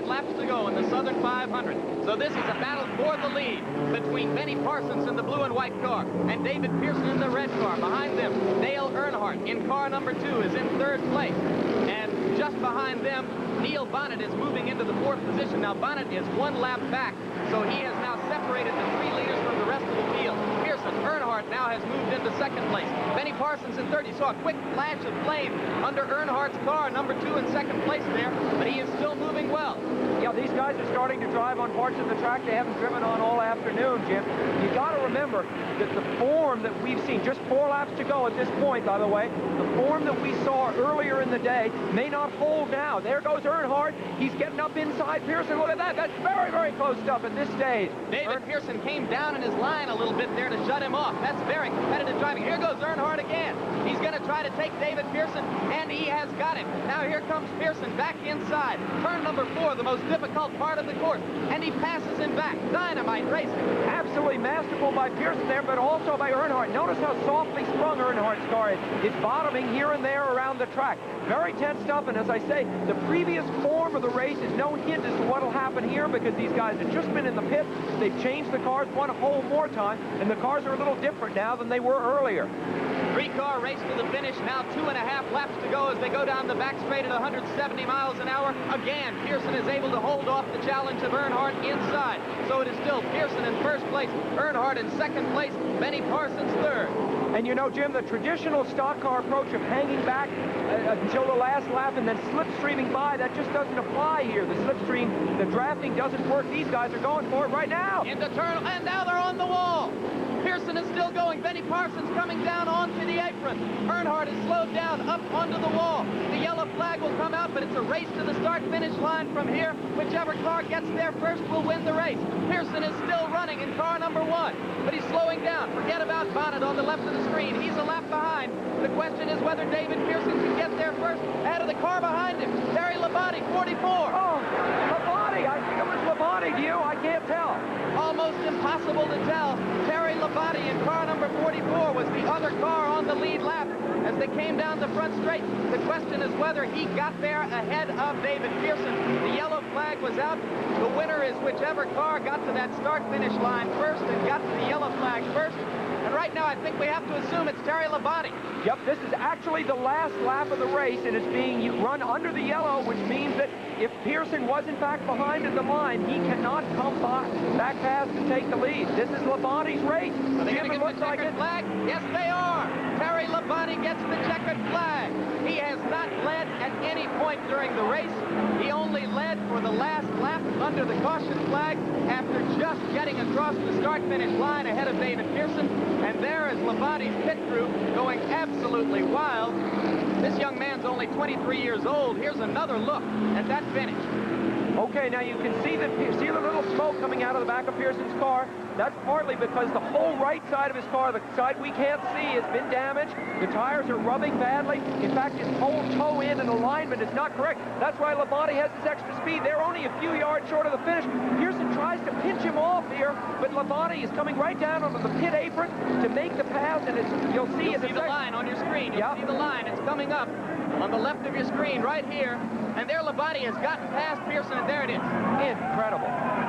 laps to go in the Southern 500. So this is a battle for the lead between Benny Parsons in the blue and white car and David Pearson in the red car. Behind them, Dale Earnhardt in car number 2 is in 3rd place. And just behind them, Neil Bonnet is moving into the 4th position. Now, Bonnet is 1 lap back, so he has now separated the 3 leaders from the rest of the field. Pearson, Earnhardt now has moved into 2nd place. Benny Parsons in 3rd. You saw a quick flash of flame under Earnhardt's car, number 2 in 2nd place there, but he is still moving well. Yeah, these guys are starting to drive on parts of the track they haven't driven on all afternoon, Jim. You got to remember that the form that we've seen, just 4 laps to go at this point, by the way, the form that we saw earlier in the day may not hold now. There goes Earnhardt. He's getting up inside Pearson. Look at that. That's very, very close stuff at this stage. David Pearson came down in his line a little bit there to shut him off. That's very competitive driving. Here goes Earnhardt again. He's going to try to take David Pearson, and he has got him. Now here comes Pearson back inside. Turn number 4, the most difficult part of the course, and he passes him back. Dynamite racing. Absolutely masterful by Pearson there, but also by Earnhardt. Notice how softly sprung Earnhardt's car is. It's bottoming here and there around the track. Very tense stuff, and as I say, the previous form of the race is no hint as to what will happen here because these guys have just been in the pit. They've changed the cars 1 whole more time, and the cars are a little different now than they were earlier. 3-car race to the finish. Now 2.5 laps to go as they go down the back straight at 170 miles an hour. Again, Pearson is able to hold off the challenge of Earnhardt inside. So it is still Pearson in 1st place, Earnhardt in 2nd place, Benny Parsons 3rd. And you know, Jim, the traditional stock car approach of hanging back until the last lap and then slipstreaming by, that just doesn't apply here. The slipstream, the drafting doesn't work. These guys are going for it right now. Into turn, and now they're on the wall. Pearson is still going. Benny Parsons coming down onto the apron. Earnhardt is slowed down up onto the wall. The yellow flag will come out, but it's a race to the start-finish line from here. Whichever car gets there first will win the race. Pearson is still running in car number 1, but he's slowing down. Forget about Bonnet on the left of the screen. He's a lap behind. The question is whether David Pearson can get there first. Out of the car behind him, Terry Labonte, 44. Oh, Labonte. I think it was Labonte to you. I can't tell. Almost impossible to tell. Terry Labonte in car number 44 was the other car on the lead lap as they came down the front straight. The question is whether he got there ahead of David Pearson. The yellow flag was out. The winner is whichever car got to that start-finish line first and got to the yellow flag first. And right now, I think we have to assume it's Terry Labonte. Yep, this is actually the last lap of the race, and it's being run under the yellow, which means that if Pearson was in fact behind at the line, he cannot come back past and take the lead. This is Labonte's race. Are they going to get the checkered flag? Yes, they are. Terry Labonte gets the checkered flag. He has not led at any point during the race. He only led for the last lap under the caution flag after just getting across the start-finish line ahead of David Pearson. And there is Labonte's pit crew going absolutely wild. This young man's only 23 years old. Here's another look at that finish. Okay, now you can see the little smoke coming out of the back of Pearson's car. That's partly because the whole right side of his car, the side we can't see, has been damaged. The tires are rubbing badly. In fact, his whole toe in and alignment is not correct. That's why Labonte has this extra speed. They're only a few yards short of the finish. Pearson tries to pinch him off here, but Labonte is coming right down onto the pit apron to make the pass, and you'll see the line on your screen. You'll see the line. It's coming up on the left of your screen right here. And there Labonte has gotten past Pearson, and there it is. Incredible.